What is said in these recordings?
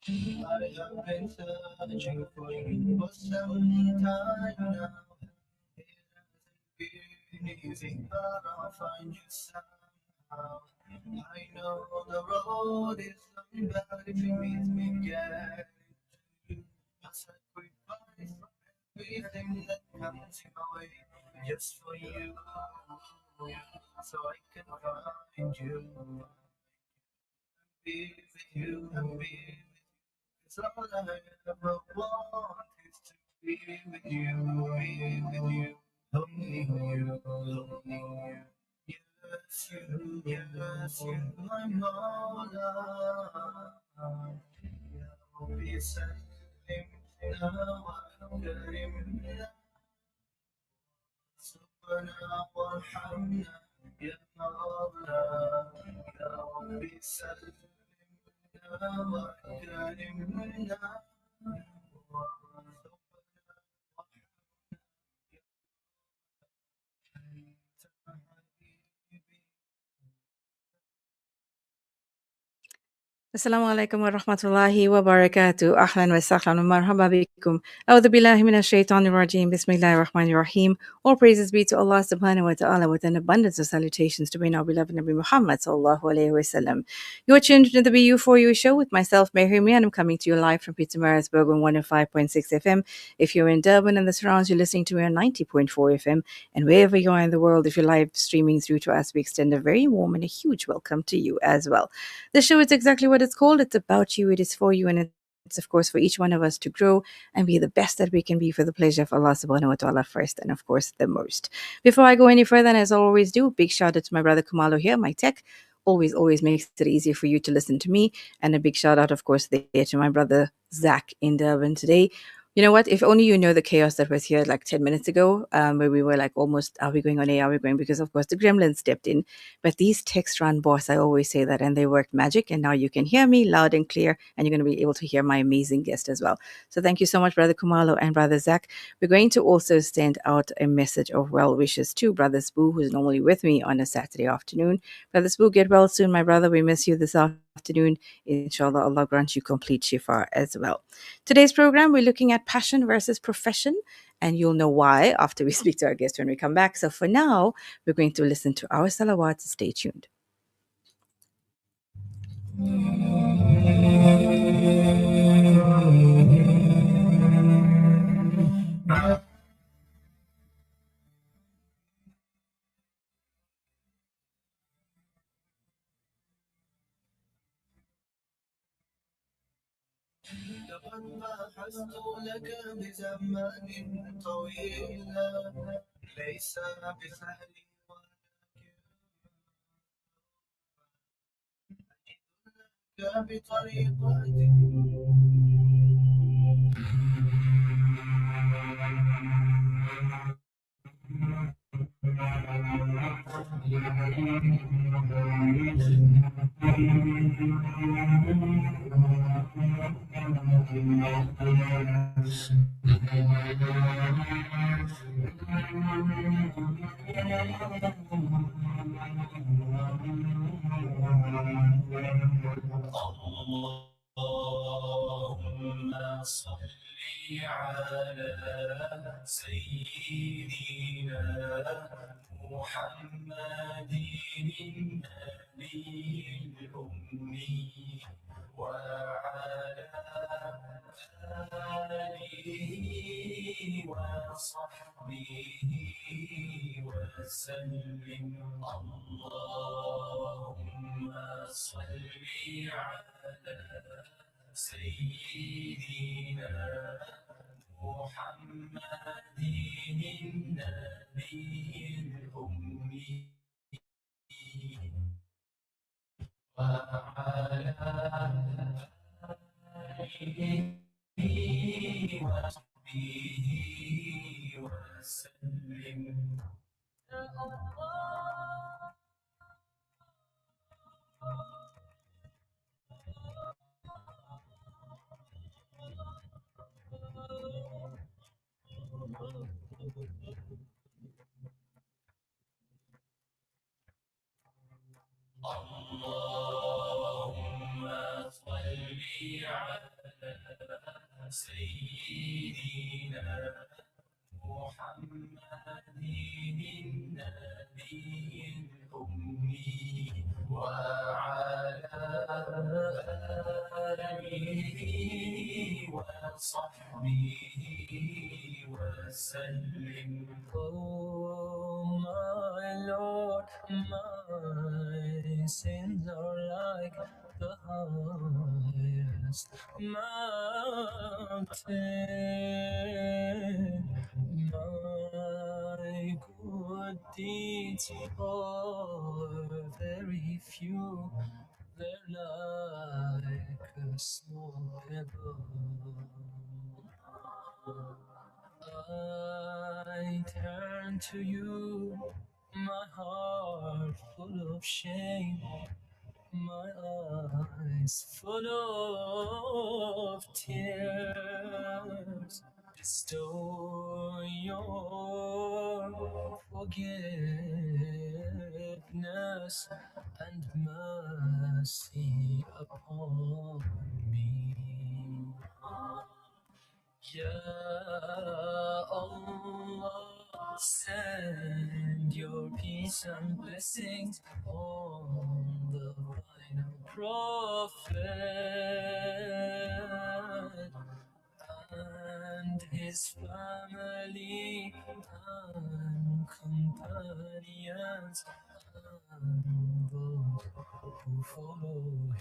I have been searching for you for some time now. It hasn't been easy, but I'll find you somehow. I know the road is long, but if it means me getting to you, I'll sacrifice everything that comes my way just for you, so I can find you, be with you, and be. It's all I ever want is to be with you, be with you, only you, only you. Yes, you, my Mola. Ya Rabbi Sallim, Karim, سبنا وارحمنا يا مولا يا ربي سلمنا وأكرمنا وارزقنا أنت حبيبي. Assalamu alaikum wa rahmatullahi wa barakatuh. Ahlan wa sahlan wa marhaba bikum. A'udhu billahi minash shaitanir rajim. Bismillahir rahmanir rahim. All praises be to Allah subhanahu wa ta'ala with an abundance of salutations to bring our beloved Nabi Muhammad sallallahu alayhi wa sallam. You are tuned into the BU4U Show with myself, Mehreen Mia, and I'm coming to you live from Pietermaritzburg on 105.6 FM. If you're in Durban and the surrounds, you're listening to me on 90.4 FM. And wherever you are in the world, if you're live streaming through to us, we extend a very warm and a huge welcome to you as well. The show is exactly what it's called. It's about you, it is for you, and it's of course for each one of us to grow and be the best that we can be for the pleasure of Allah subhanahu wa ta'ala first and of course the most. Before I go any further, and as I always do, big shout out to my brother Kumalo here, my tech. Always makes it easier for you to listen to me. And a big shout out, of course, there to my brother Zach in Durban today. You know what? If only you know the chaos that was here like 10 minutes ago, where we were like almost, are we going on air? Are we going? Because, of course, the gremlins stepped in. But these text run boss, I always say that, and they worked magic. And now you can hear me loud and clear, and you're going to be able to hear my amazing guest as well. So thank you so much, Brother Kumalo and Brother Zach. We're going to also send out a message of well wishes to Brother Spoo, who's normally with me on a Saturday afternoon. Brother Spoo, get well soon, my brother. We miss you this afternoon. Inshallah, Allah grant you complete shifa as well. Today's program, we're looking at passion versus profession, and you'll know why after we speak to our guest when we come back. So for now, we're going to listen to our salawat. Stay tuned. لقد بحثت لك بزمان طويل، ليس بسهل ولكن بطريقة اللهم صل على سيدنا محمد النبي الأمي وعلى آله وصحبه وسلم. اللهم صل على سيدنا محمد النبي الأمي وعلى آله وصحبه وسلم. اللهم صل على النبي الأمي وعلى آله وصحبه وسلم. Oh my Lord, my sins are like the highest mountain. My good deeds are very few. They're like a small pebble. I turn to you, my heart full of shame, my eyes full of tears. Bestow your forgiveness and mercy upon me. Ya Allah, send your peace and blessings on the final prophet and his family and companions and those who follow him.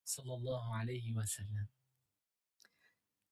Sallallahu alayhi wa sallam.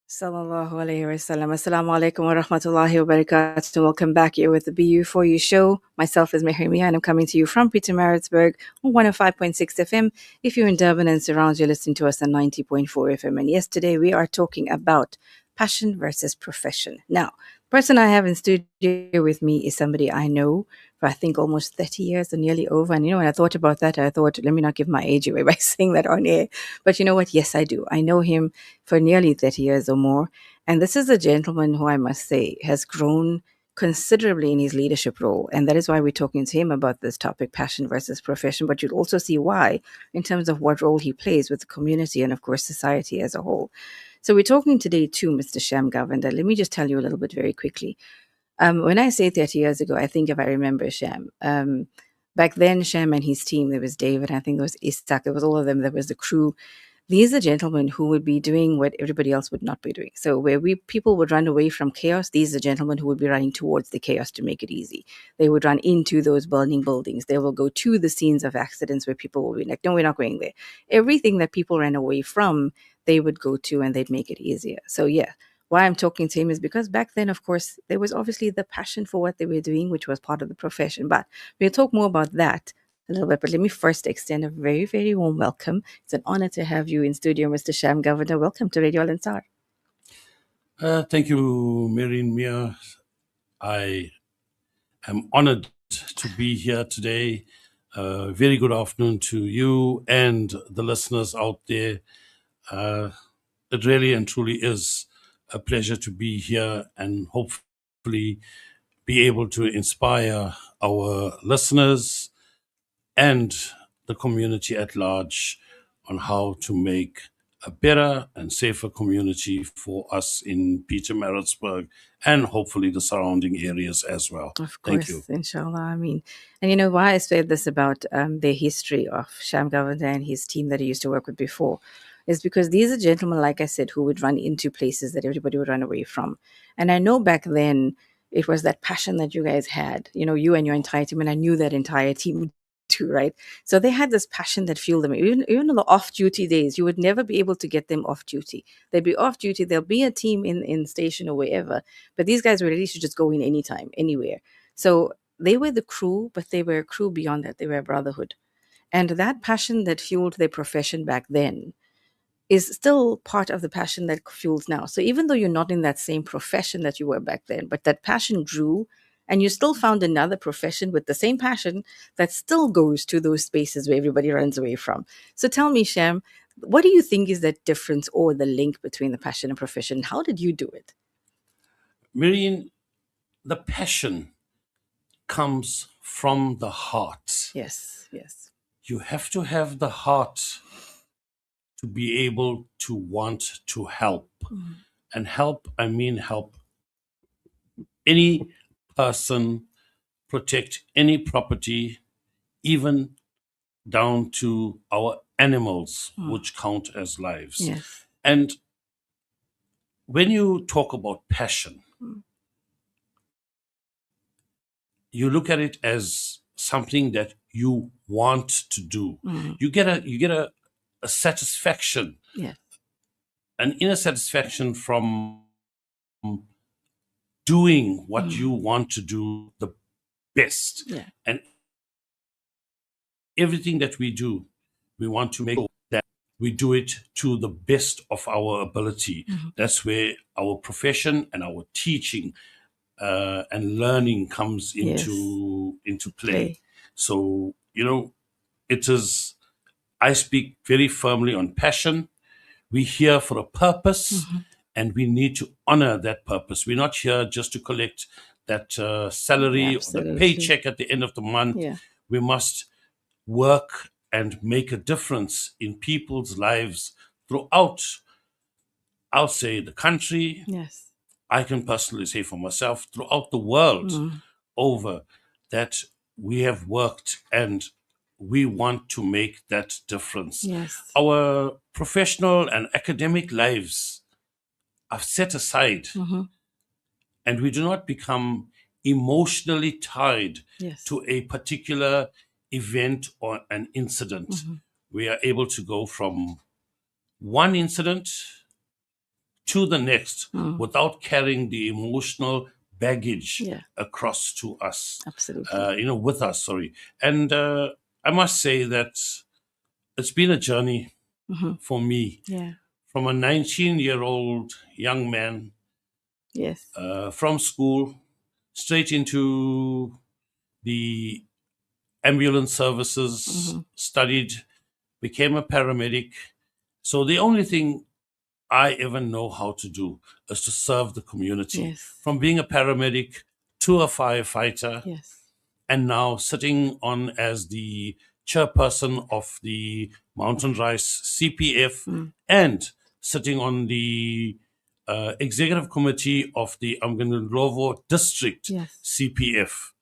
Sallallahu Alaihi Wasallam. Assalamu alaikum wa rahmatullahi wa barakatuh. Welcome back here with the BU4U Show. Myself is Mehreen Mia and I'm coming to you from Pietermaritzburg on 105.6 FM. If you're in Durban and surrounds, you're listening to us on 90.4 FM. And yesterday we are talking about passion versus profession. Now, the person I have in studio with me is somebody I know for I think almost 30 years or nearly over. And when I thought about that, I thought, let me not give my age away by saying that on air. But you know what? Yes, I do. I know him for nearly 30 years or more. And this is a gentleman who I must say has grown considerably in his leadership role. And that is why we're talking to him about this topic, passion versus profession. But you'll also see why in terms of what role he plays with the community and, of course, society as a whole. So we're talking today to Mr. Sham Govender. Let me just tell you a little bit very quickly. When I say 30 years ago, I think if I remember Sham, back then Sham and his team, there was David, I think there was Isaac, there was all of them, there was the crew. These are gentlemen who would be doing what everybody else would not be doing. So where people would run away from chaos, these are gentlemen who would be running towards the chaos to make it easy. They would run into those burning buildings. They will go to the scenes of accidents where people will be like, no, we're not going there. Everything that people ran away from, they would go to and they'd make it easier. So yeah, why I'm talking to him is because back then, of course, there was obviously the passion for what they were doing, which was part of the profession. But we'll talk more about that a little bit, but let me first extend a very, very warm welcome. It's an honor to have you in studio, Mr. Sham Govender. Welcome to Radio Al-Ansar. Thank you, Mehreen Mia. I am honored to be here today. Very good afternoon to you and the listeners out there. It really and truly is a pleasure to be here and hopefully be able to inspire our listeners and the community at large on how to make a better and safer community for us in Pietermaritzburg and hopefully the surrounding areas as well. Of Thank course, you. inshallah. I mean, and you know why I said this about the history of Sham Govender and his team that he used to work with before is because these are gentlemen, like I said, who would run into places that everybody would run away from. And I know back then it was that passion that you guys had, you know, you and your entire team, and I knew that entire team too, right? So they had this passion that fueled them. Even on the off-duty days, you would never be able to get them off duty. They'd be off duty. There'll be a team in station or wherever, but these guys were ready to just go in anytime, anywhere. So they were the crew, but they were a crew beyond that. They were a brotherhood. And that passion that fueled their profession back then is still part of the passion that fuels now. So even though you're not in that same profession that you were back then, but that passion grew and you still found another profession with the same passion that still goes to those spaces where everybody runs away from. So tell me, Sham, what do you think is that difference or the link between the passion and profession? How did you do it? Mehreen, the passion comes from the heart. Yes, yes. You have to have the heart to be able to want to help. And help, I mean help any person, protect any property, even down to our animals, which count as lives. Yes. And when you talk about passion, you look at it as something that you want to do. You get a satisfaction, Yes. an inner satisfaction from doing what you want to do the best. Yeah. And everything that we do, we want to make sure that we do it to the best of our ability. That's where our profession and our teaching and learning comes into play. So, it is, I speak very firmly on passion. We're here for a purpose, and we need to honor that purpose. We're not here just to collect that salary or the paycheck at the end of the month. Yeah. We must work and make a difference in people's lives throughout, I'll say, the country. Yes. I can personally say for myself, throughout the world over, that we have worked and we want to make that difference. Yes. Our professional and academic lives are set aside, and we do not become emotionally tied to a particular event or an incident. We are able to go from one incident to the next without carrying the emotional baggage across to us. Absolutely. With us, sorry. And I must say that it's been a journey for me. Yeah. From a 19-year-old young man, Yes. from school, straight into the ambulance services, studied, became a paramedic. So the only thing I ever know how to do is to serve the community. Yes. From being a paramedic to a firefighter, Yes. and now sitting on as the chairperson of the Mountain Rice CPF and sitting on the executive committee of the Amganullovo District CPF.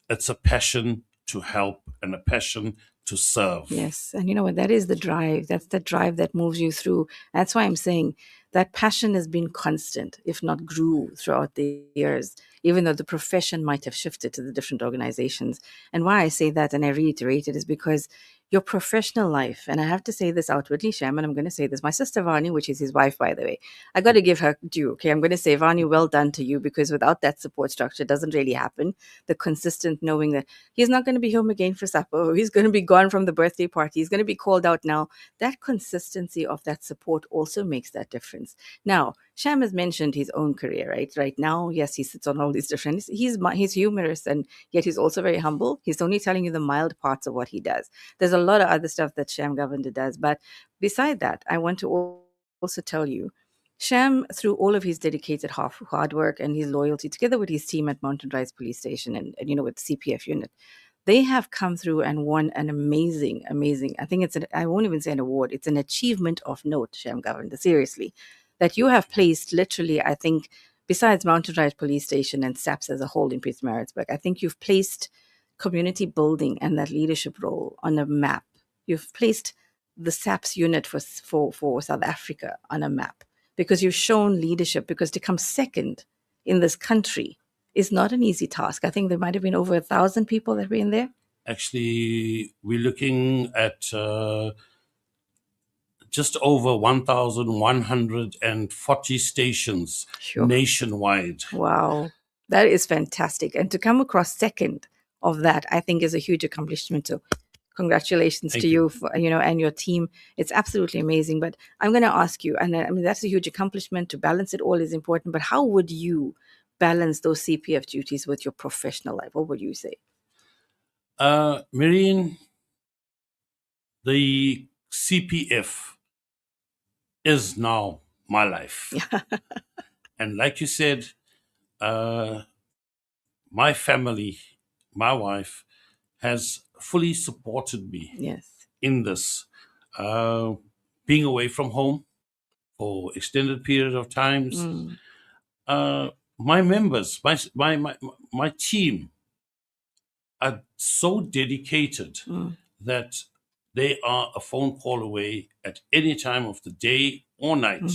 It's a passion to help and a passion to serve. Yes. And you know what? That is the drive. That's the drive that moves you through. That's why I'm saying that passion has been constant, if not grew throughout the years, even though the profession might have shifted to the different organizations. And why I say that and I reiterate it is because your professional life, and I have to say this outwardly, Sham, and I'm going to say this, my sister Vani, which is his wife, by the way, I got to give her due, okay? I'm going to say, Vani, well done to you, because without that support structure, it doesn't really happen. The consistent knowing that he's not going to be home again for supper, or he's going to be gone from the birthday party, he's going to be called out now. That consistency of that support also makes that difference. Now, Sham has mentioned his own career, right? Right now, yes, he sits on all these different, he's humorous, and yet he's also very humble. He's only telling you the mild parts of what he does. There's a lot of other stuff that Sham Govender does. But beside that, I want to also tell you, Sham, through all of his dedicated hard work and his loyalty, together with his team at Mountain Rise Police Station and with CPF Unit, they have come through and won an amazing, I think I won't even say an award, it's an achievement of note, Sham Govender, seriously, that you have placed literally, I think, besides Mountain Rise Police Station and SAPS as a whole in Pietermaritzburg, I think you've placed community building and that leadership role on a map. You've placed the SAPS unit for South Africa on a map because you've shown leadership, because to come second in this country is not an easy task. I think there might have been over 1,000 people that were in there. Actually, we're looking at just over 1,140 stations nationwide. Wow, that is fantastic. And to come across second of that, I think, is a huge accomplishment. So congratulations to you for, and your team. It's absolutely amazing. But I'm going to ask you, and I mean, that's a huge accomplishment. To balance it all is important. But how would you balance those CPF duties with your professional life? What would you say? Mehreen, the CPF is now my life. And like you said, my family, my wife, has fully supported me in this. Being away from home, for extended period of times. My members, my team are so dedicated that they are a phone call away at any time of the day or night.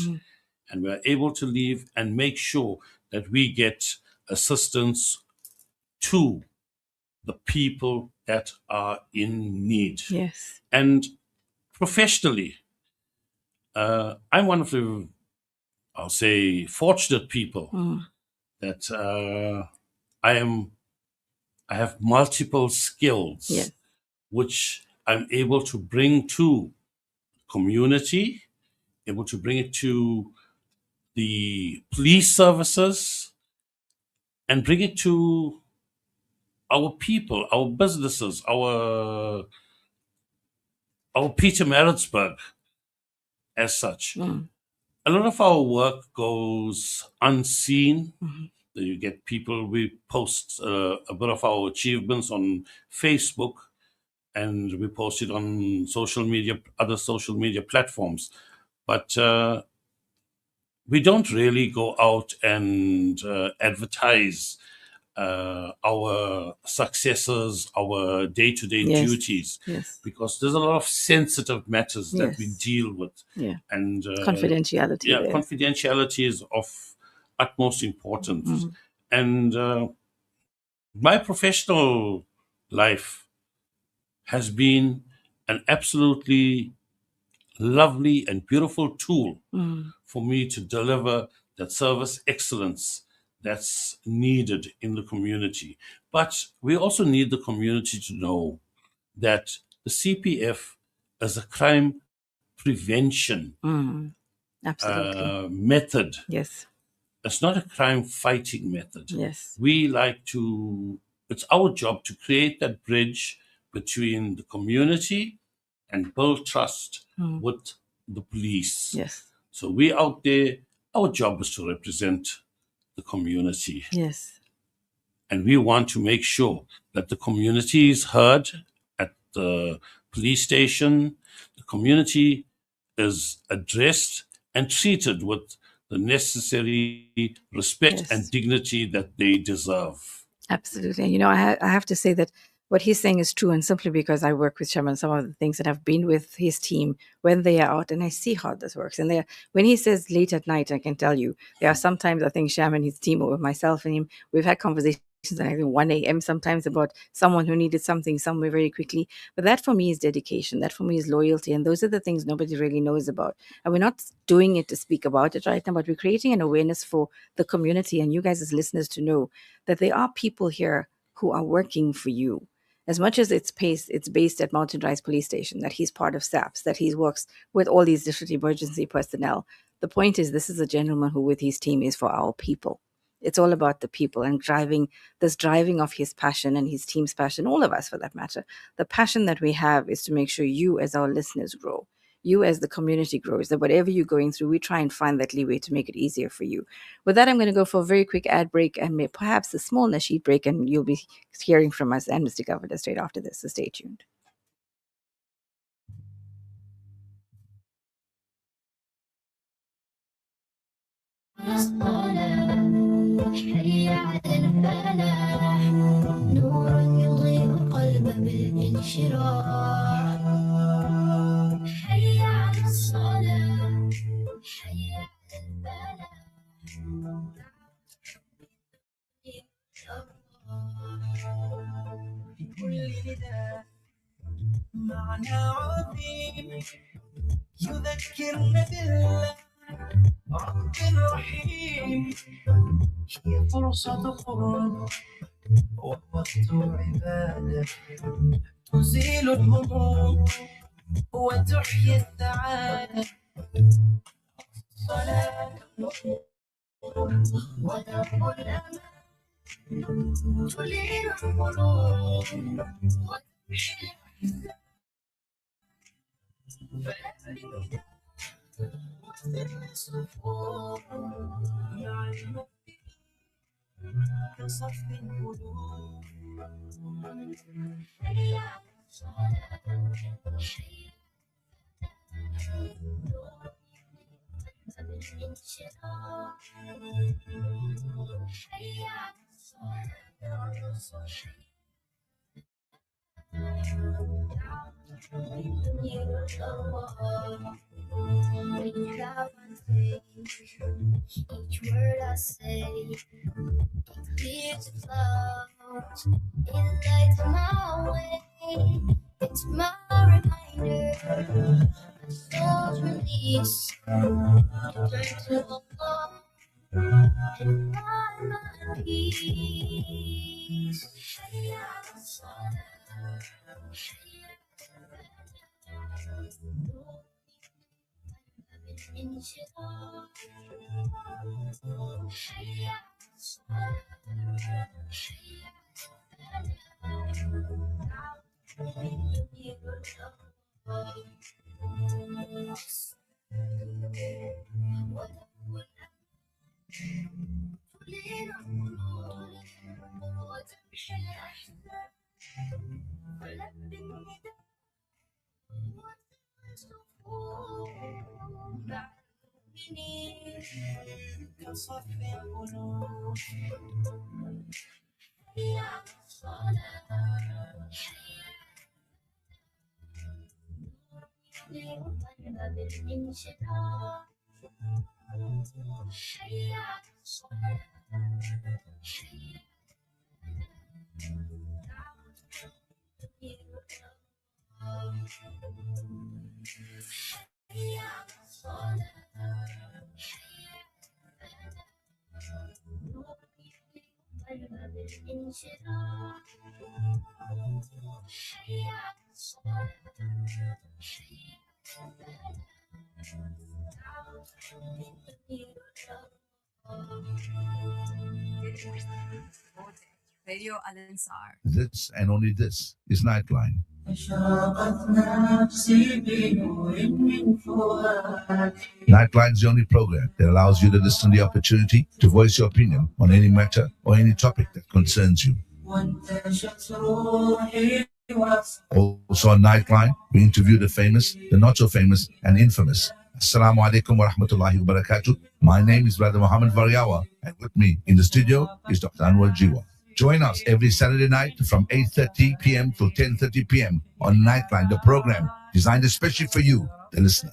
And we are able to leave and make sure that we get assistance to the people that are in need. Yes. And professionally, I'm one of the, I'll say, fortunate people that I have multiple skills, Yes. which I'm able to bring to community, able to bring it to the police services, and bring it to our people, our businesses, our Peter Maritzburg as such. A lot of our work goes unseen. You get people, we post a bit of our achievements on Facebook, and we post it on social media, other social media platforms. But we don't really go out and advertise our successes, our day-to-day duties, because there's a lot of sensitive matters that we deal with. And confidentiality. Confidentiality is of utmost importance. And my professional life has been an absolutely lovely and beautiful tool for me to deliver that service excellence that's needed in the community. But we also need the community to know that the CPF is a crime prevention method. Yes. It's not a crime fighting method. Yes. We like to, it's our job to create that bridge between the community and build trust with the police. Yes. So we out there, our job is to represent the community. Yes. And we want to make sure that the community is heard at the police station. The community is addressed and treated with the necessary respect and dignity that they deserve. Absolutely. And, I have to say that what he's saying is true, and simply because I work with Sham and some of the things that I've been with his team when they are out, and I see how this works. And when he says late at night, I can tell you, there are sometimes I think Sham and his team, or with myself and him, we've had conversations at I think 1 a.m. sometimes about someone who needed something somewhere very quickly. But that for me is dedication. That for me is loyalty. And those are the things nobody really knows about. And we're not doing it to speak about it right now, but we're creating an awareness for the community and you guys as listeners to know that there are people here who are working for you. As much as it's based at Mountain Rise Police Station, that he's part of SAPS, that he works with all these different emergency personnel. The point is, this is a gentleman who with his team is for our people. It's all about the people and driving of his passion and his team's passion, all of us for that matter. The passion that we have is to make sure you as our listeners grow. You as the community grows, that whatever you're going through, we try and find that leeway to make it easier for you. With that, I'm going to go for a very quick ad break and perhaps a small nasheed break, and you'll be hearing from us and Mr. Govender straight after this, so stay tuned. حي على الفلاح نور يضيء القلب بالانشراح حي على الصلاة حي على الفلاح في كل نداء معنى عظيم يذكرنا بالله رب رحيم هي فرصة قرب ووقت عبادة تزيل الهموم وتحيي السعادة الصلاة ودرب الأمان تلين القلوب وتحيي الأحزان وسر الصفوف مع المسجد كصف القلوب حي على الصلاة حي الانشراح حي على الصلاة each word I say, it clears the clouds, it lights my way. It's my reminder, my soul's release. Turn to Allah and find my peace. Hayya ala salah, hayya ala falah. بالانشراح حي على الصلاة حي على الفلاح تدير الأرواح ودور تلين القلوب وتمحي الأحزان ولب النداء وتسوي الصفوف مع المؤمنين كصف القلوب حي على الصلاة حي على القلب بالانشراح حي على الصلاة حي على حي على الصلاة حي على نور القلب بالانشراح حي على الصلاة حي Radio Al Ansar. This and only this is Nightline. Nightline is the only program that allows you to listen to the opportunity to voice your opinion on any matter or any topic that concerns you. Also on Nightline, we interview the famous, the not so famous, and infamous. Assalamu alaikum wa rahmatullahi wa barakatuh. My name is Brother Muhammad Varyawa, and with me in the studio is Dr. Anwar Jiwa. Join us every Saturday night from 8:30 p.m. to 10:30 p.m. on Nightline, the program designed especially for you, the listener.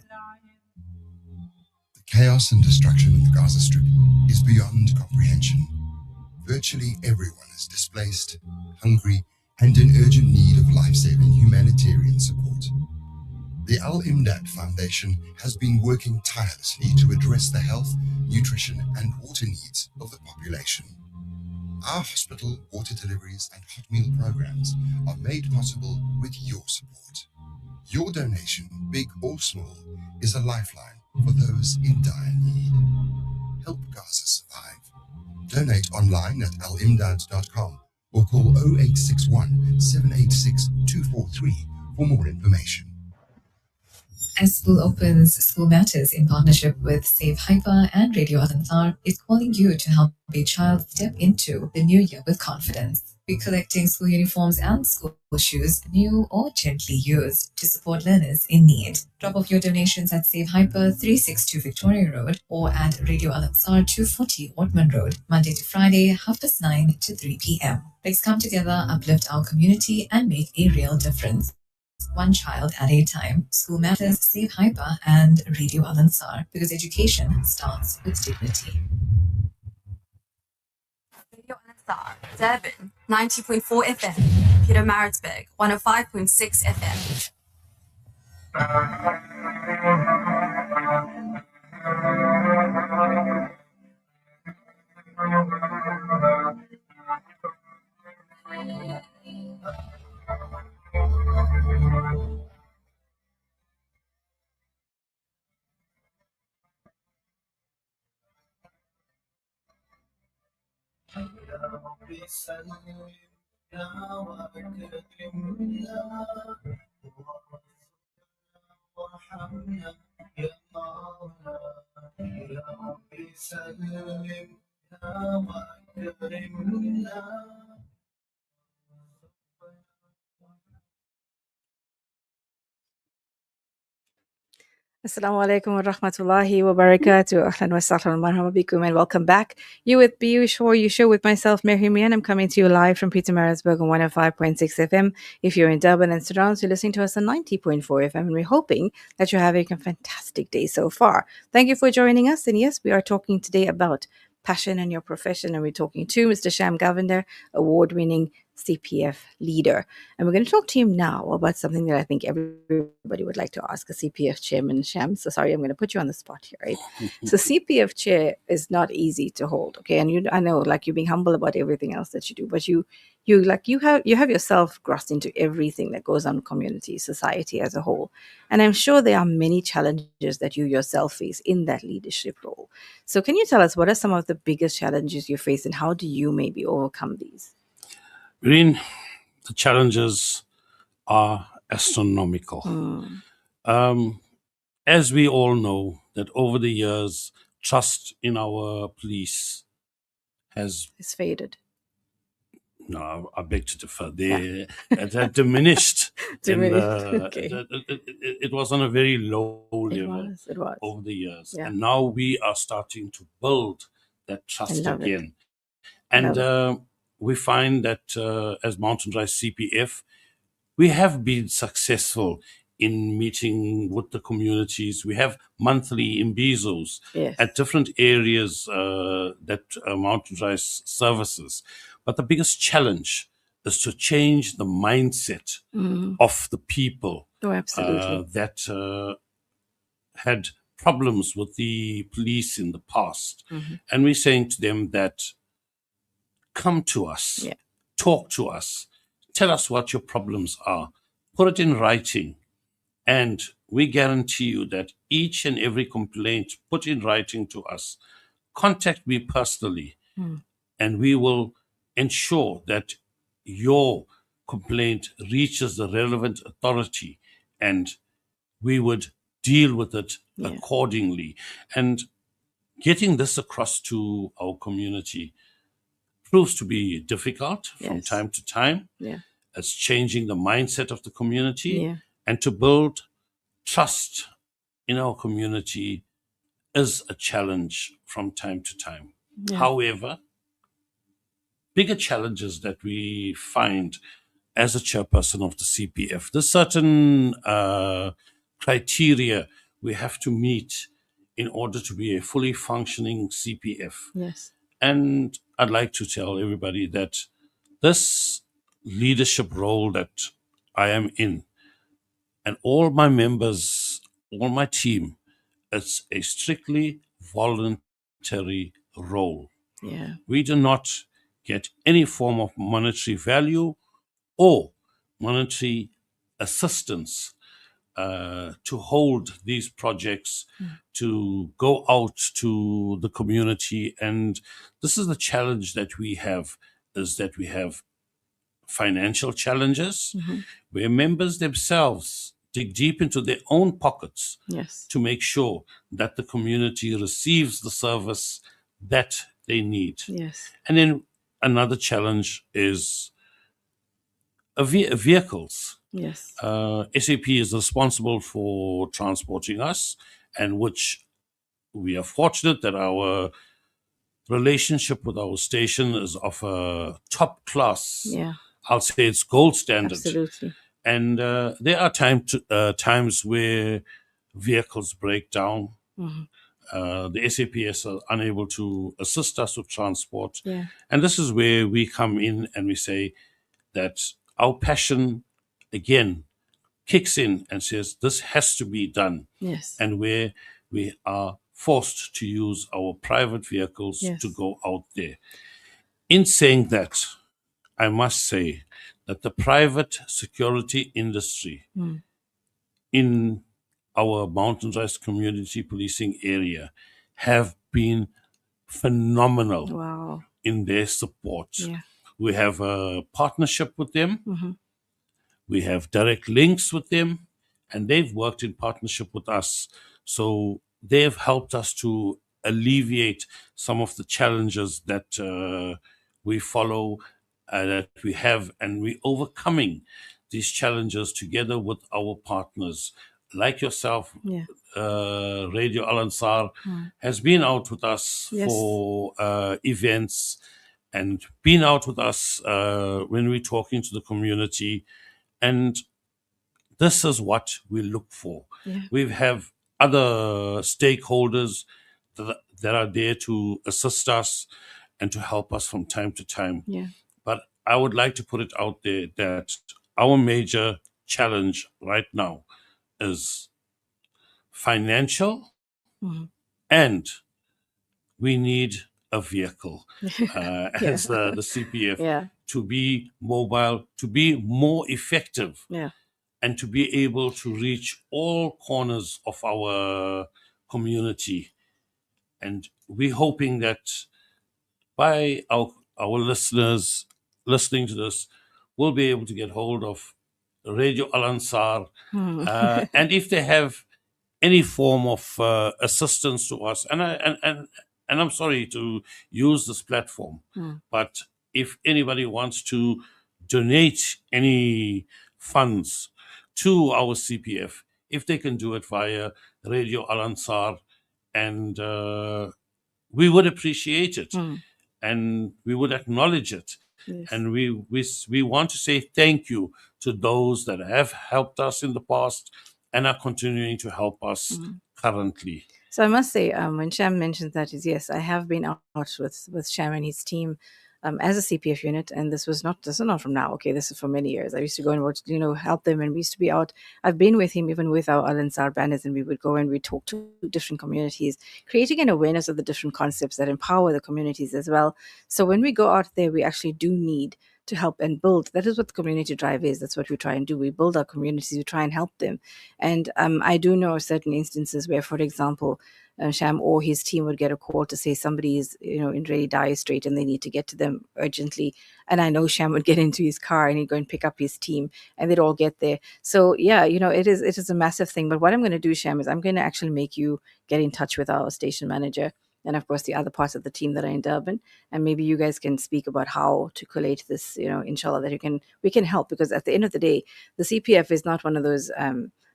The chaos and destruction in the Gaza Strip is beyond comprehension. Virtually everyone is displaced, hungry, and in urgent need of life-saving humanitarian support. The Al-Imdad Foundation has been working tirelessly to address the health, nutrition, and water needs of the population. Our hospital, water deliveries, and hot meal programs are made possible with your support. Your donation, big or small, is a lifeline for those in dire need. Help Gaza survive. Donate online at alimdad.com or call 0861 786 243 for more information. As school opens, School Matters, in partnership with Save Hyper and Radio Al Ansar, is calling you to help a child step into the new year with confidence. We're collecting school uniforms and school shoes, new or gently used, to support learners in need. Drop off your donations at Save Hyper 362 Victoria Road or at Radio Al Ansar 240 Ortman Road, Monday to Friday, 9:30 to 3 p.m. Let's come together, uplift our community, and make a real difference. One child at a time. School Matters, Save Hyper, and Radio Al Ansar, because education starts with dignity. Radio Al Ansar, Durban, 90.4 FM. Peter Maritzburg, 105.6 FM. ربي سلم يا وأكرمنا وارحمنا يا مولا يا ربي سلم يا وأكرمنا. Assalamu alaikum wa rahmatullahi wa barakatuh. Ahlan wa sahlan wa marhaba bikum and welcome back. You with BU4U Show with myself, Mehreen Mia, and I'm coming to you live from Petermaritzburg on 105.6 FM. If you're in Durban and surrounds, you're listening to us on 90.4 FM, and we're hoping that you're having a fantastic day so far. Thank you for joining us. And yes, we are talking today about passion in your profession, and we're talking to Mr. Sham Govender, award-winning CPF leader. And we're going to talk to him now about something that I think everybody would like to ask a CPF chairman, Sham. So sorry, I'm going to put you on the spot here, right? So CPF chair is not easy to hold, okay? And I know, like, you're being humble about everything else that you do, but you have yourself grasped into everything that goes on in community, society as a whole. And I'm sure there are many challenges that you yourself face in that leadership role. So can you tell us what are some of the biggest challenges you face, and how do you maybe overcome these? Mehreen, the challenges are astronomical. As we all know, that over the years, trust in our police has, It's faded. no, I beg to differ, it had diminished. Okay. It was on a very low level It was. over the years. Yeah. And now we are starting to build that trust love it. again. And we find that as Mountain Rise CPF, we have been successful in meeting with the communities. We have monthly imbizos Yes. at different areas that Mountain Rise services. But the biggest challenge is to change the mindset of the people Oh, absolutely. that had problems with the police in the past. And we're saying to them that come to us, Yeah. talk to us, tell us what your problems are, put it in writing, and we guarantee you that each and every complaint put in writing to us, contact me personally, and we will ensure that your complaint reaches the relevant authority, and we would deal with it Yeah. accordingly. And getting this across to our community proves to be difficult from Yes. time to time. Yeah. It's changing the mindset of the community, Yeah. and to build trust in our community is a challenge from time to time. Yeah. However, bigger challenges that we find as a chairperson of the CPF, there's certain criteria we have to meet in order to be a fully functioning CPF. Yes. And I'd like to tell everybody that this leadership role that I am in, and all my members, all my team, it's a strictly voluntary role. Yeah. We do not get any form of monetary value or monetary assistance to hold these projects, to go out to the community. And this is the challenge that we have, is that we have financial challenges where members themselves dig deep into their own pockets Yes. to make sure that the community receives the service that they need. Yes. And then another challenge is vehicles. Yes. SAP is responsible for transporting us, and which we are fortunate that our relationship with our station is of a top class. Yeah. I'll say it's gold standard. Absolutely. And there are times where vehicles break down. The SAPS are unable to assist us with transport. Yeah. And this is where we come in and we say that our passion, again, kicks in and says, this has to be done. Yes. And where we are forced to use our private vehicles Yes. to go out there. In saying that, I must say that the private security industry in our Mountain Rise community policing area have been phenomenal Wow. in their support. Yeah. We have a partnership with them. We have direct links with them, and they've worked in partnership with us. So they've helped us to alleviate some of the challenges that we follow, that we have, and we're overcoming these challenges together with our partners. like yourself, Yeah. Radio Al Ansar, has been out with us Yes. for events and been out with us when we're talking to the community. And this is what we look for. Yeah. We have other stakeholders that are there to assist us and to help us from time to time. Yeah. But I would like to put it out there that our major challenge right now is financial, and we need a vehicle as the CPF Yeah. to be mobile, to be more effective, Yeah. and to be able to reach all corners of our community. And we're hoping that by our listeners listening to this, will be able to get hold of Radio Al Ansar. And if they have any form of assistance to us, and I'm sorry to use this platform, but if anybody wants to donate any funds to our CPF, if they can do it via Radio Al Ansar, and we would appreciate it, and we would acknowledge it. Yes. And we want to say thank you to those that have helped us in the past and are continuing to help us currently. So I must say, when Sham mentions that, is yes, I have been out with Sham and his team as a CPF unit, and this is not from now. Okay, this is for many years. I used to go and watch, help them, and we used to be out. I've been with him even with our Al Ansar banners, and we would go and we talk to different communities, creating an awareness of the different concepts that empower the communities as well. So when we go out there, we actually do need to help and build. That is what the community drive is. That's what we try and do. We build our communities. We try and help them. And I do know certain instances where, for example, Sham or his team would get a call to say somebody is, in really dire strait and they need to get to them urgently. And I know Sham would get into his car and he'd go and pick up his team and they'd all get there. So yeah, it is a massive thing. But what I'm going to do, Sham, is I'm going to actually make you get in touch with our station manager and of course the other parts of the team that are in Durban, and maybe you guys can speak about how to collate this, inshallah, that we can help, because at the end of the day, the CPF is not one of those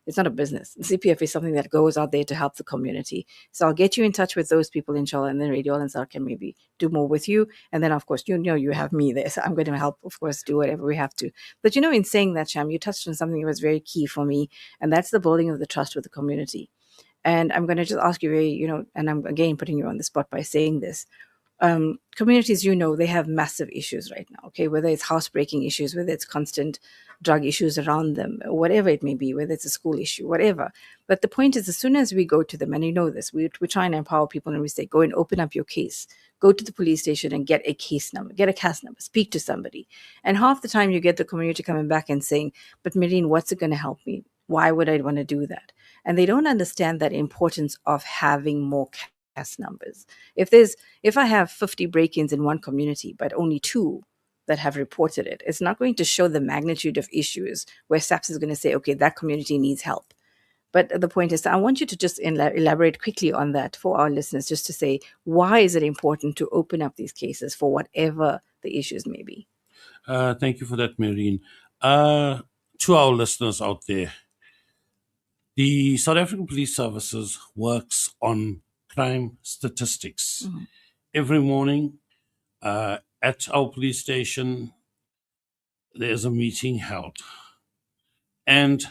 it's not a business. The CPF is something that goes out there to help the community. So I'll get you in touch with those people, inshallah, and then Radio Al Ansar can maybe do more with you. And then, of course, you have me there. So I'm going to help, of course, do whatever we have to. But, in saying that, Sham, you touched on something that was very key for me, and that's the building of the trust with the community. And I'm going to just ask you and I'm again putting you on the spot by saying this. Communities, they have massive issues right now, okay? Whether it's housebreaking issues, whether it's constant drug issues around them, whatever it may be, whether it's a school issue, whatever. But the point is, as soon as we go to them, and this, we try and empower people, and we say, go and open up your case. Go to the police station and get a case number, get a CAS number, speak to somebody. And half the time you get the community coming back and saying, but Mehreen, what's it going to help me? Why would I want to do that? And they don't understand that importance of having more CAS numbers. If I have 50 break-ins in one community, but only 2 that have reported it, it's not going to show the magnitude of issues where SAPS is going to say, okay, that community needs help. But the point is, I want you to just elaborate quickly on that for our listeners, just to say, why is it important to open up these cases for whatever the issues may be? Thank you for that, Mehreen. To our listeners out there, the South African Police Services works on crime statistics. Every morning at our police station, there's a meeting held. And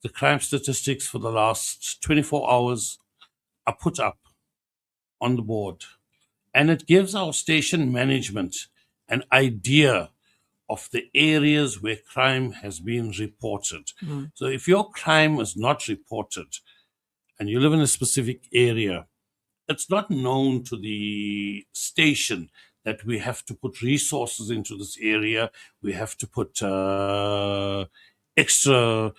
the crime statistics for the last 24 hours are put up on the board. And it gives our station management an idea of the areas where crime has been reported. So if your crime is not reported and you live in a specific area, it's not known to the station that we have to put resources into this area. We have to put extra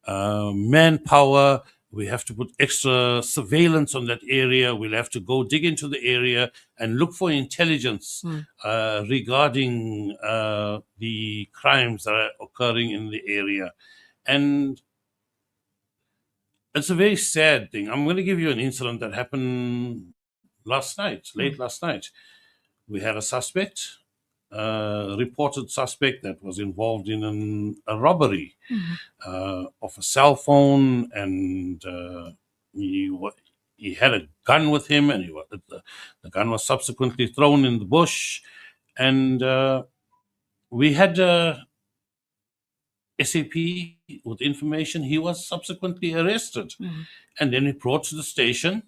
manpower. We have to put extra surveillance on that area. We'll have to go dig into the area and look for intelligence regarding the crimes that are occurring in the area. And it's a very sad thing. I'm going to give you an incident that happened late last night. We had a suspect reported suspect that was involved in a robbery of a cell phone, and he had a gun with him, and the gun was subsequently thrown in the bush, and we had SAP with information. He was subsequently arrested, and then he brought to the station,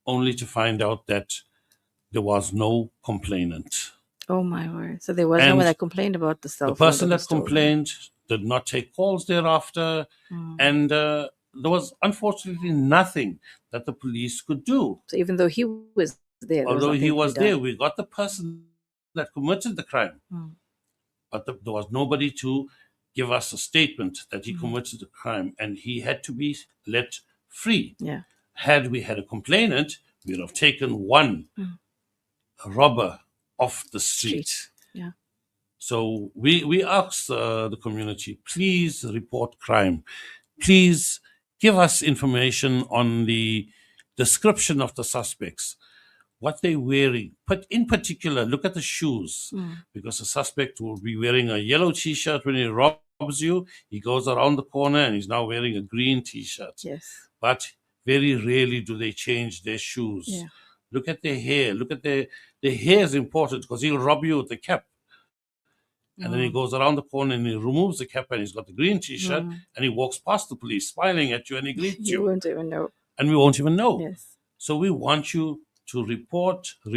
only to find out that there was no complainant. Oh my word! So there was no one that complained about the cell phone. The person that complained did not take calls thereafter, and there was unfortunately nothing that the police could do. So even though he was there, although he was there, we got the person that committed the crime, but there was nobody to give us a statement that he committed the crime, and he had to be let free. Yeah. Had we had a complainant, we'd have taken one robber off the street. Yeah. So we ask the community, please report crime. Please give us information on the description of the suspects, what they're wearing. But in particular, look at the shoes, because the suspect will be wearing a yellow T-shirt when he robs you. He goes around the corner and he's now wearing a green T-shirt. Yes. But very rarely do they change their shoes. Yeah. Look at their hair. Look at their hair is important, because he'll rob you with the cap. And then he goes around the corner and he removes the cap and he's got the green T-shirt and he walks past the police smiling at you and he greets you. You won't even know. And we won't even know. Yes. So we want you to report, and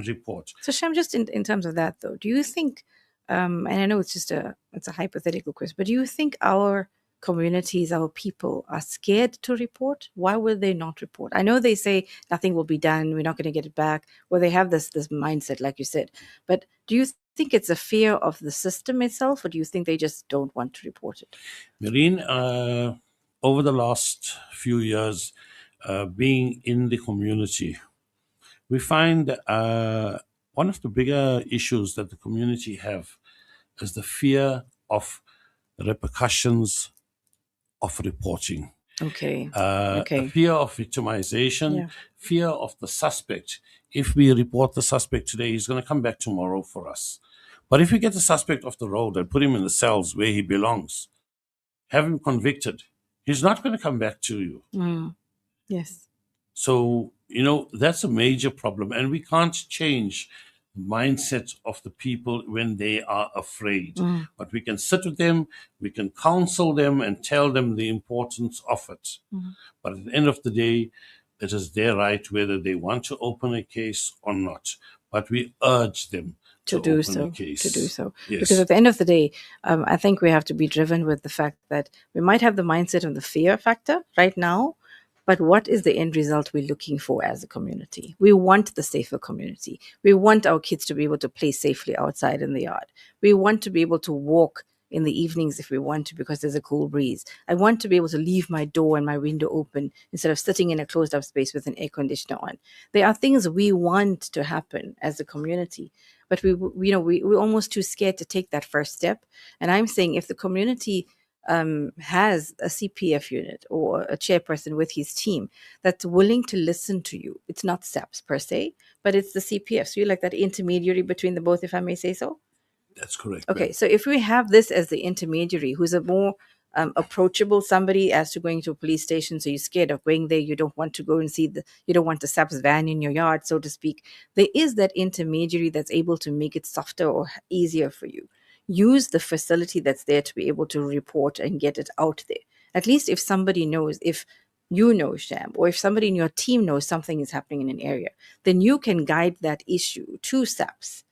report. So Sham, just in terms of that though, do you think, and I know it's a hypothetical question, but do you think our communities, our people are scared to report? Why will they not report? I know they say nothing will be done, we're not going to get it back, or they have this mindset, like you said. But do you think it's a fear of the system itself, or do you think they just don't want to report it? Mehreen, over the last few years, being in the community, we find one of the bigger issues that the community have is the fear of repercussions of reporting. Okay. A fear of victimization, fear of the suspect. If we report the suspect today, he's going to come back tomorrow for us. But if we get the suspect off the road and put him in the cells where he belongs, have him convicted, he's not going to come back to you. Yes. So, that's a major problem. And we can't change the mindset of the people when they are afraid. But we can sit with them, we can counsel them and tell them the importance of it. But at the end of the day, it is their right whether they want to open a case or not. But we urge them to do so. Yes. Because at the end of the day, I think we have to be driven with the fact that we might have the mindset of the fear factor right now, but what is the end result we're looking for as a community? We want the safer community. We want our kids to be able to play safely outside in the yard. We want to be able to walk in the evenings if we want to, because there's a cool breeze. I want to be able to leave my door and my window open instead of sitting in a closed up space with an air conditioner on. There are things we want to happen as a community, but we're almost too scared to take that first step. And I'm saying if the community has a CPF unit or a chairperson with his team that's willing to listen to you, it's not SAPS per se, but it's the CPF. So you're like that intermediary between the both, if I may say so? That's correct. Okay, so if we have this as the intermediary, who's a more approachable somebody as to going to a police station, so you're scared of going there, you don't want to go and see you don't want the SAPS van in your yard, so to speak. There is that intermediary that's able to make it softer or easier for you. Use the facility that's there to be able to report and get it out there. At least if somebody knows, if you know, Sham, or if somebody in your team knows something is happening in an area, then you can guide that issue to SAPS.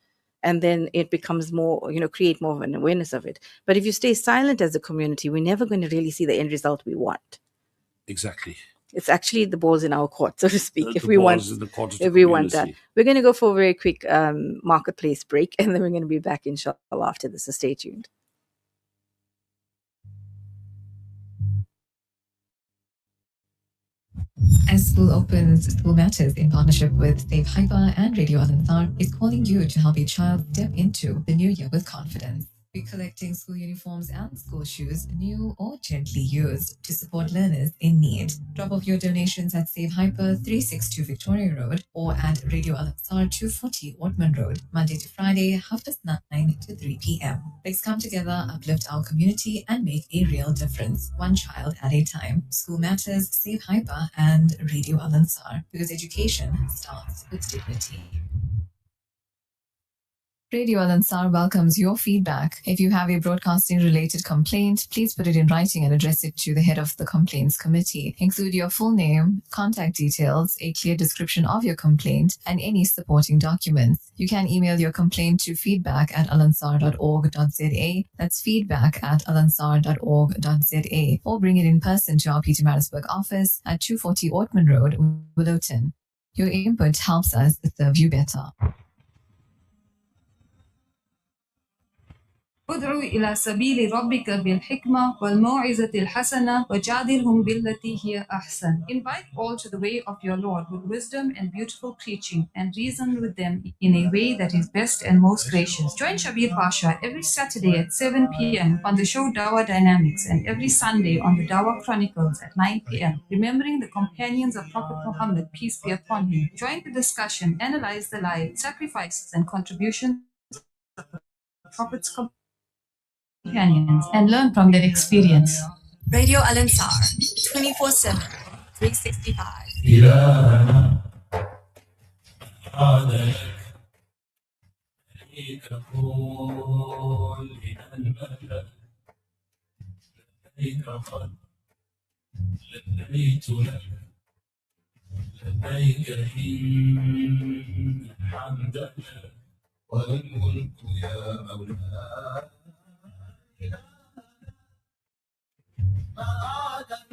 And then it becomes more, create more of an awareness of it. But if you stay silent as a community, we're never going to really see the end result we want. Exactly. It's actually the ball's in our court, so to speak. If we want that. We're going to go for a very quick marketplace break, and then we're going to be back, inshallah, after this. So stay tuned. As school opens, School Matters, in partnership with Save Hyper and Radio Al Ansar, is calling you to help a child step into the new year with confidence. We're collecting school uniforms and school shoes, new or gently used, to support learners in need. Drop off your donations at Save Hyper 362 Victoria Road or at Radio Al Ansar 240 Ortman Road, Monday to Friday, 9:30 to 3 p.m. Let's come together, uplift our community, and make a real difference, one child at a time. School Matters, Save Hyper, and Radio Al Ansar, because education starts with dignity. Radio Al Ansar welcomes your feedback. If you have a broadcasting related complaint, please put it in writing and address it to the head of the complaints committee. Include your full name, contact details, a clear description of your complaint, and any supporting documents. You can email your complaint to feedback@alansar.org.za. That's feedback@alansar.org.za. Or bring it in person to our Pietermaritzburg office at 240 Ortman Road, Willowton. Your input helps us serve you better. ادعو إلى سبيل ربك بالحكمة والموعظة الحسنة وجادلهم بالتي هي أحسن. Invite all to the way of your Lord with wisdom and beautiful preaching, and reason with them in a way that is best and most gracious. Join Shabir Pasha every Saturday at 7 p.m. on the show Dawah Dynamics, and every Sunday on the Dawah Chronicles at 9 p.m. Remembering the companions of Prophet Muhammad, peace be upon him. Join the discussion, analyze the lives, sacrifices, and contributions of the Prophet's companions, and learn from their experience. Radio Al Ansar, 24/7, 365. إلهنا عادك لبيك كل الملك لبيك قد لبيت لك لبيك إن الحمد لك والملك يا مولاي ما عادك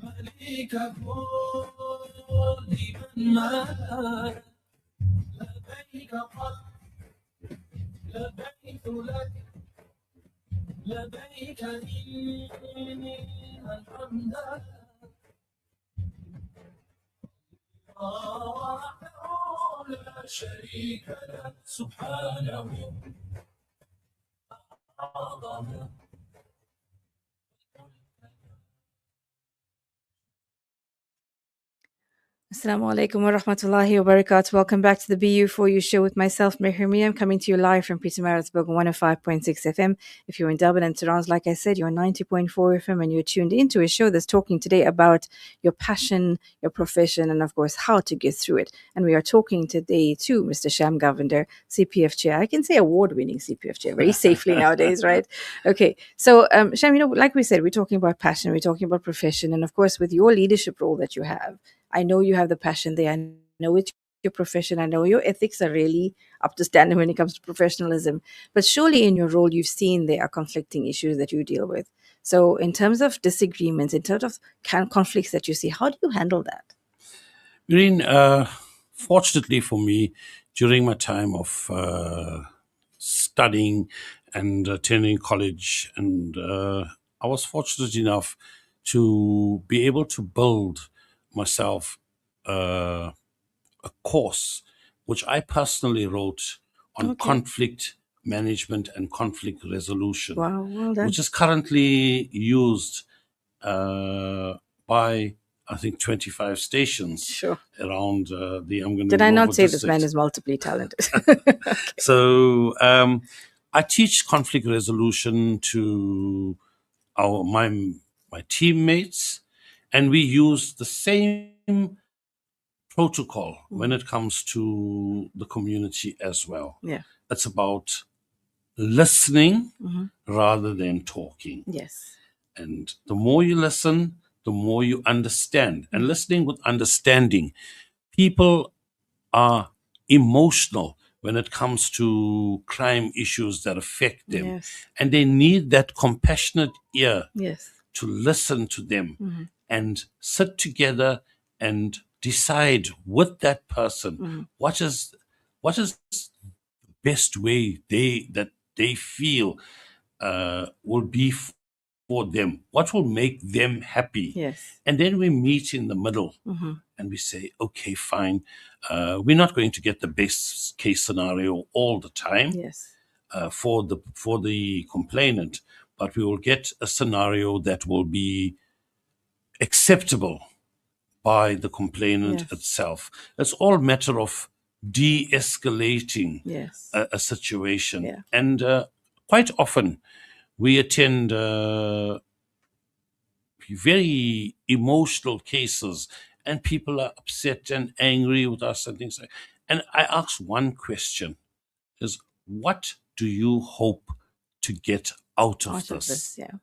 مليك كل من ملك لبيك قد لبيت لك لبيك إن الحمد لك وحده لا شريك له سبحانه أعظم. Assalamu alaikum wa rahmatullahi wa barakatuh. Welcome back to the BU4U Show with myself, Mehreen Mia. I'm coming to you live from Pietermaritzburg 105.6 FM. If you're in Dublin and Toronto, like I said, you're 90.4 FM, and you're tuned into a show that's talking today about your passion, your profession, and of course, how to get through it. And we are talking today to Mr. Sham Govender, CPF Chair. I can say award-winning CPF Chair very safely nowadays, right? Okay. So, Sham, like we said, we're talking about passion, we're talking about profession, and of course, with your leadership role that you have, I know you have the passion there. I know it's your profession. I know your ethics are really up to standard when it comes to professionalism. But surely in your role, you've seen there are conflicting issues that you deal with. So in terms of disagreements, in terms of conflicts that you see, how do you handle that? Mehreen, fortunately for me, during my time of studying and attending college, and I was fortunate enough to be able to build myself a course which I personally wrote on conflict management and conflict resolution, Wow, well done. which is currently used by, I think, 25 stations around the Did I not say this man is multiply talented? Okay. So I teach conflict resolution to my teammates, and we use the same protocol when it comes to the community as well. Yeah. It's about listening rather than talking. Yes. And the more you listen, the more you understand. And listening with understanding, people are emotional when it comes to crime issues that affect them. Yes. And they need that compassionate ear to listen to them and sit together and decide with that person what is the best way that they feel will be for them, what will make them happy. Yes. And then we meet in the middle and we say, okay, fine, we're not going to get the best case scenario all the time. Yes. for the complainant, but we will get a scenario that will be acceptable by the complainant Yes. itself. It's all a matter of de-escalating Yes. a situation. Yeah. And quite often we attend very emotional cases and people are upset and angry with us and things like that. And I ask one question is, what do you hope to get out of Out of this? this, yeah.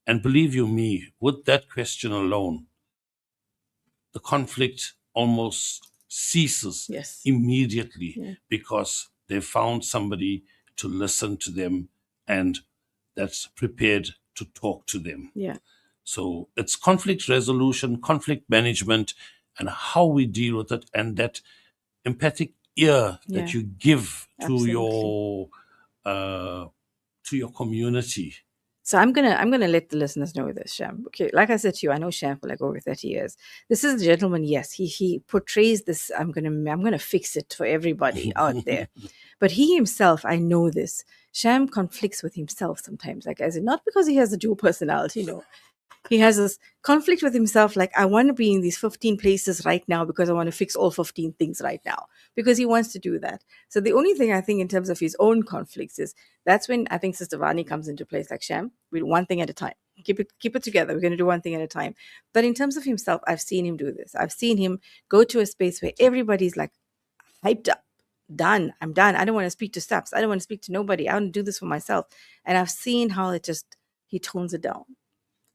And believe you me, with that question alone, the conflict almost ceases Yes. immediately Yeah. because they found somebody to listen to them and that's prepared to talk to them. Yeah. So it's conflict resolution, conflict management, and how we deal with it, and that empathic ear Yeah. that you give to Absolutely. your community. So I'm gonna let the listeners know this, Sham. Okay, like I said to you, I know Sham for like over 30 years. This is a gentleman, yes. He portrays this, I'm gonna fix it for everybody out there. But he himself, I know this. Sham conflicts with himself sometimes. Like as in, not because he has a dual personality, no. He has this conflict with himself, like, I want to be in these 15 places right now because I want to fix all 15 things right now, because he wants to do that. So the only thing I think in terms of his own conflicts is that's when I think Sister Vani comes into place, like, Sham, we do one thing at a time. Keep it together. We're going to do one thing at a time. But in terms of himself, I've seen him do this. I've seen him go to a space where everybody's like hyped up. Done. I'm done. I don't want to speak to SAPS. I don't want to speak to nobody. I want to do this for myself. And I've seen how he tones it down.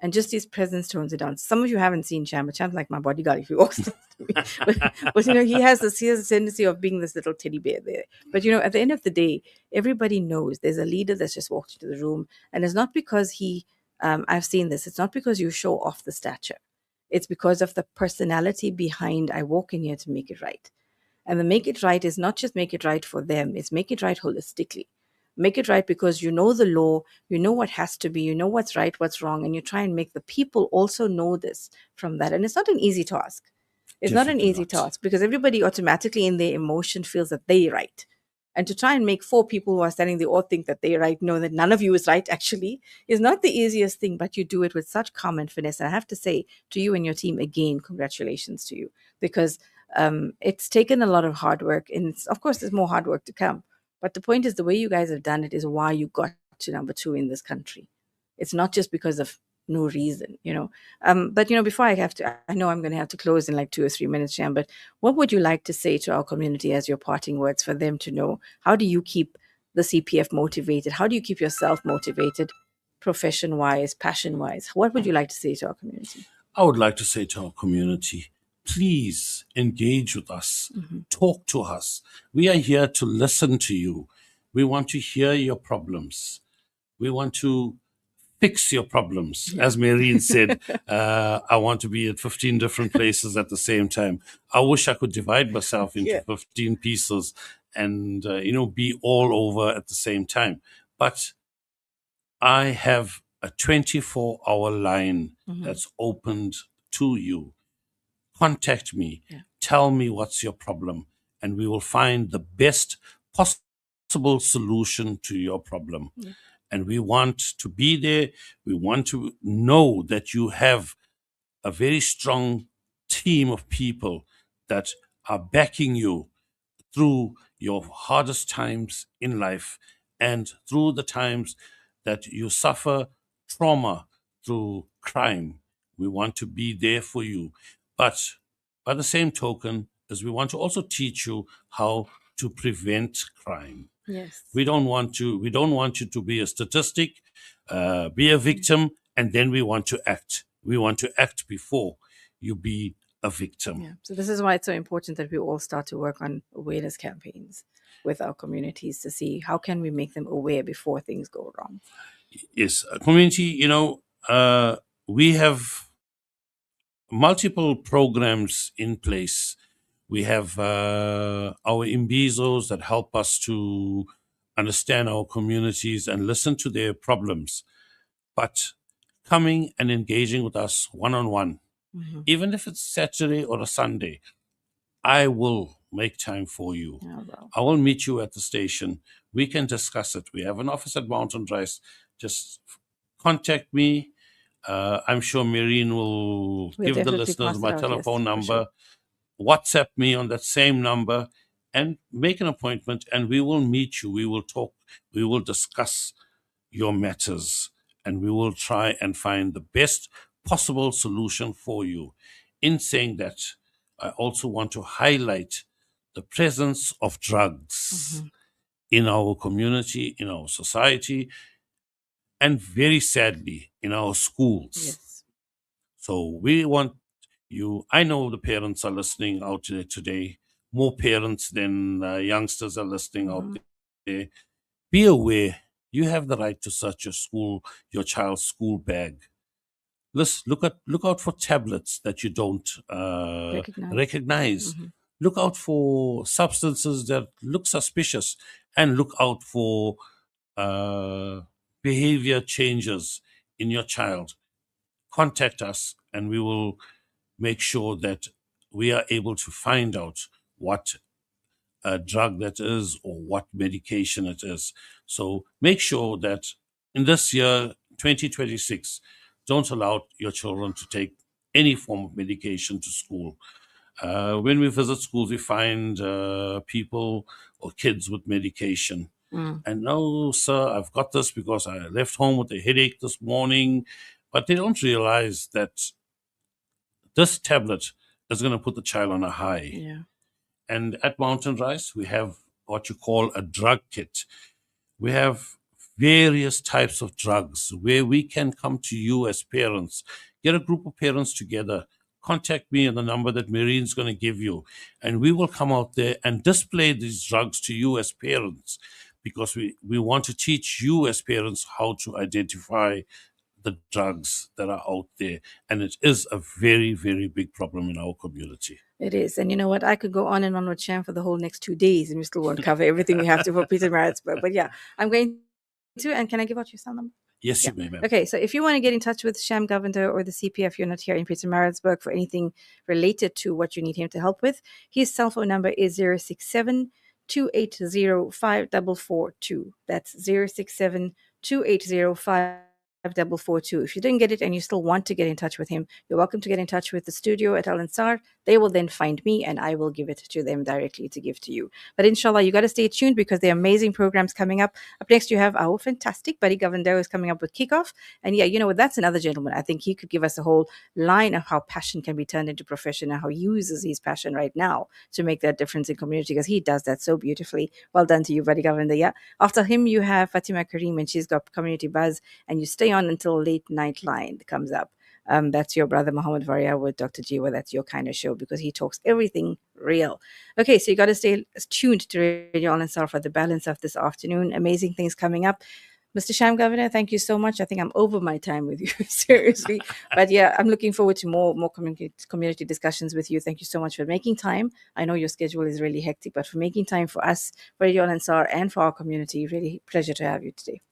And just his presence tones it down. Some of you haven't seen Sham, but Sham's like my bodyguard if he walks next to me. But he has a tendency of being this little teddy bear there. But at the end of the day, everybody knows there's a leader that's just walked into the room, and it's not because I've seen this. It's not because you show off the stature. It's because of the personality behind. I walk in here to make it right, and the make it right is not just make it right for them. It's make it right holistically. Make it right because you know the law, you know what has to be, you know what's right, what's wrong, and you try and make the people also know this from that. And it's not an easy task. It's not an Definitely easy not. task because everybody automatically in their emotion feels that they're right. And to try and make four people who are standing there all think that they're right, know that none of you is right actually, is not the easiest thing, but you do it with such calm and finesse. And I have to say to you and your team again, congratulations to you, because it's taken a lot of hard work. And of course, there's more hard work to come. But the point is, the way you guys have done it is why you got to number 2 in this country. It's not just because of no reason, But before I know I'm going to have to close in like 2 or 3 minutes, Sham. But what would you like to say to our community as your parting words for them to know? How do you keep the CPF motivated? How do you keep yourself motivated, profession-wise, passion-wise? What would you like to say to our community? I would like to say to our community, please engage with us, talk to us. We are here to listen to you. We want to hear your problems. We want to fix your problems. As Mehreen said, I want to be at 15 different places at the same time. I wish I could divide myself into 15 pieces and, be all over at the same time. But I have a 24-hour line that's opened to you. Contact me. Yeah. Tell me what's your problem, and we will find the best possible solution to your problem. Yeah. And we want to be there. We want to know that you have a very strong team of people that are backing you through your hardest times in life and through the times that you suffer trauma through crime. We want to be there for you. But by the same token, is we want to also teach you how to prevent crime. Yes. We don't want you to be a statistic, be a victim, and then we want to act. We want to act before you be a victim. Yeah. So this is why it's so important that we all start to work on awareness campaigns with our communities to see how can we make them aware before things go wrong. Yes, community, we have multiple programs in place. We have our imbizos that help us to understand our communities and listen to their problems. But coming and engaging with us one-on-one, even if it's Saturday or a Sunday, I will make time for you. Oh, wow. I will meet you at the station. we can discuss it. We have an office at Mountain Rise. Just contact me. I'm sure Mehreen will We'll give the definitely listeners pass it my out, yes, telephone for number. sure. WhatsApp me on that same number and make an appointment, and we will meet you. We will talk. We will discuss your matters, and we will try and find the best possible solution for you. In saying that, I also want to highlight the presence of drugs in our community, in our society, and very sadly, in our schools. Yes. So we want you, I know the parents are listening out there today, more parents than youngsters are listening out there. Be aware, you have the right to search your child's school bag. Look out for tablets that you don't recognize. Look out for substances that look suspicious, and look out for behavior changes in your child. Contact us, and we will make sure that we are able to find out what a drug that is or what medication it is. So make sure that in this year, 2026, don't allow your children to take any form of medication to school. When we visit schools, we find people or kids with medication. And no, sir, I've got this because I left home with a headache this morning. But they don't realize that this tablet is going to put the child on a high. Yeah. And at Mountain Rise, we have what you call a drug kit. We have various types of drugs where we can come to you as parents, get a group of parents together, contact me on the number that Mehreen's going to give you, and we will come out there and display these drugs to you as parents, because we want to teach you as parents how to identify the drugs that are out there. And it is a very, very big problem in our community. It is. And you know what? I could go on and on with Sham for the whole next 2 days and we still won't cover everything we have to for Peter Maritzburg. But yeah, I'm going to. And can I give out your cell number? Yes, you may, ma'am. Okay, so if you want to get in touch with Sham Govender or the CPF Unit here in Peter Maritzburg for anything related to what you need him to help with, his cell phone number is 067 280 5442. That's 067 280 5442. If you didn't get it and you still want to get in touch with him, you're welcome to get in touch with the studio at Al Ansar. They will then find me and I will give it to them directly to give to you. But inshallah, you got to stay tuned because there are amazing programs coming up. Up next, you have our fantastic buddy Govender is coming up with Kickoff. And yeah, you know what? That's another gentleman. I think he could give us a whole line of how passion can be turned into profession and how he uses his passion right now to make that difference in community, because he does that so beautifully. Well done to you, buddy Govender. Yeah. After him, you have Fatima Kareem, and she's got Community Buzz, and you stay on until Late Night Line comes up. That's your brother Muhammad Varia with Dr. Jiwa. That's your kind of show because he talks everything real. Okay, so you got to stay tuned to Radio Al Ansar for the balance of this afternoon. Amazing things coming up. Mr. Sham Govender, thank you so much. I think I'm over my time with you, seriously. But yeah, I'm looking forward to more community discussions with you. Thank you so much for making time. I know your schedule is really hectic, but for making time for us, for Radio Al Ansar, and for our community, really pleasure to have you today.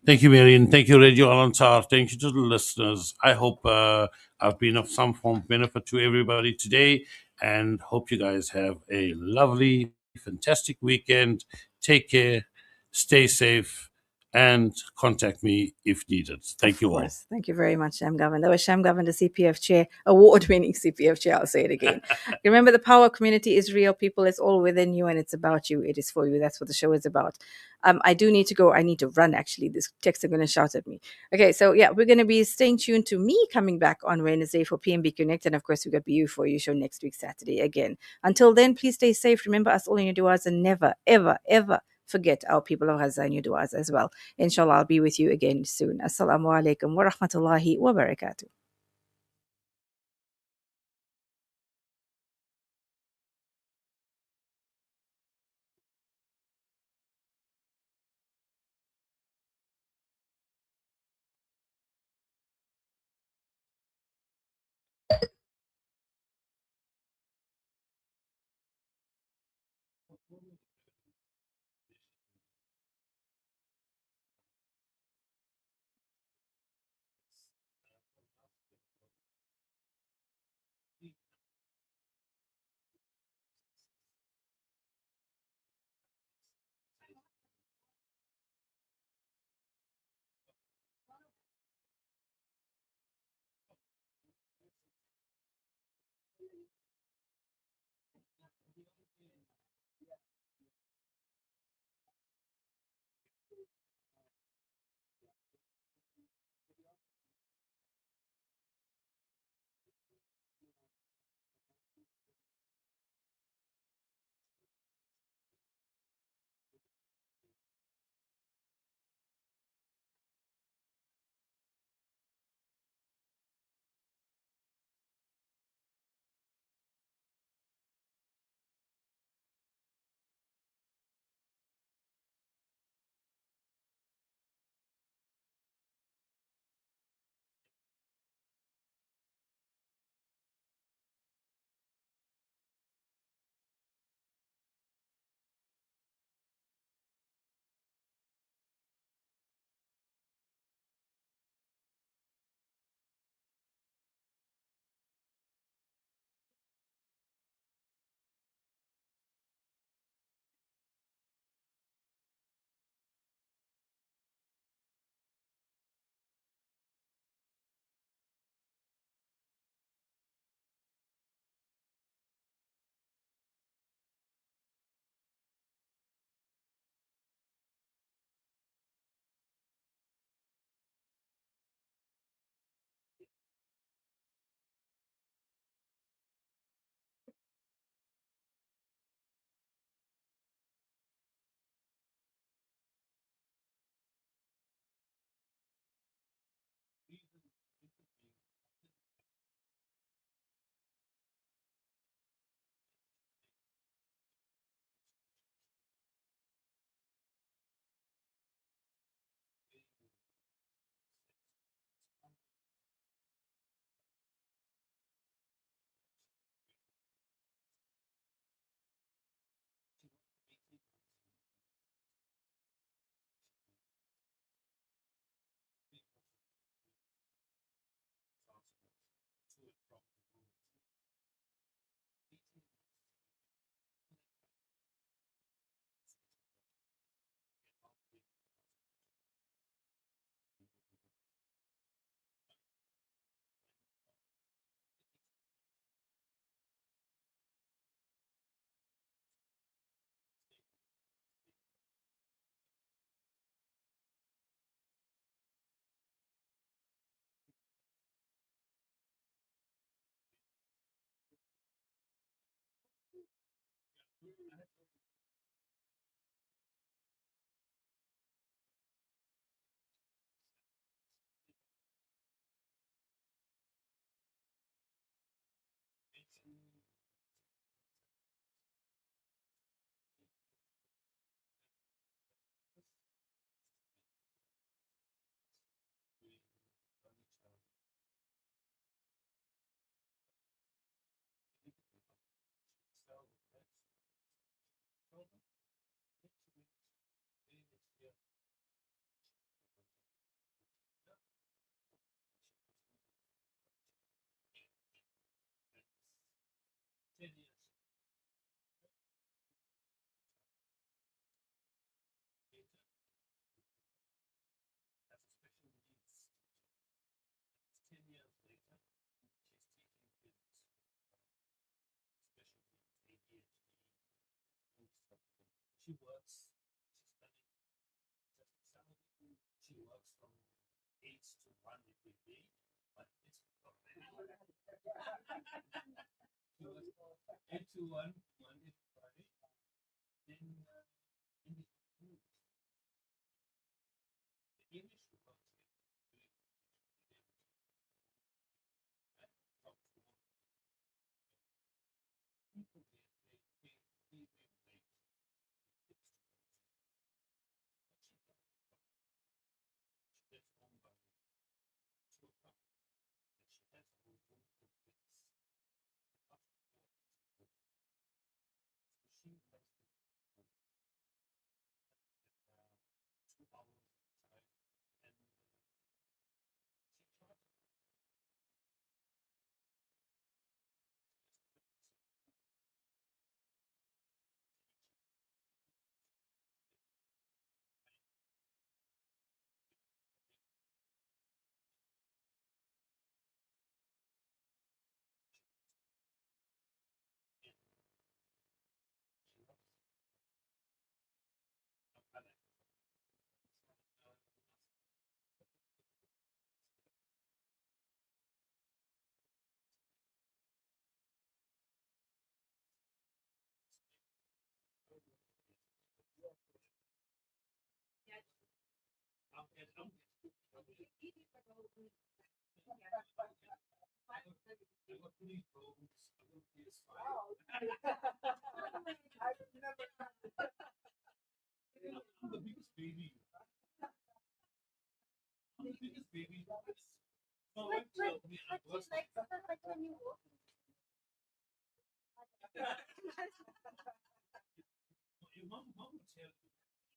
Thank you, Mehreen. Thank you, Radio Al Ansar. Thank you to the listeners. I hope I've been of some form of benefit to everybody today, and hope you guys have a lovely, fantastic weekend. Take care, stay safe, and contact me if needed. Thank you all. Thank you very much, Sham Govender. That was Sham Govender, CPF Chair, award-winning CPF Chair. I'll say it again. Remember, the power of community is real, people. It's all within you, and it's about you. It is for you. That's what the show is about. I do need to go. I need to run, actually. This texts are going to shout at me. Okay, so yeah, we're going to be staying tuned to me coming back on Wednesday for PMB Connect. And of course, we've got BU4U Show next week, Saturday again. Until then, please stay safe. Remember us all in your du'as, and never, ever, ever forget our people of Gaza in your du'as as well. Inshallah, I'll be with you again soon. Assalamu alaikum wa rahmatullahi wa barakatuh.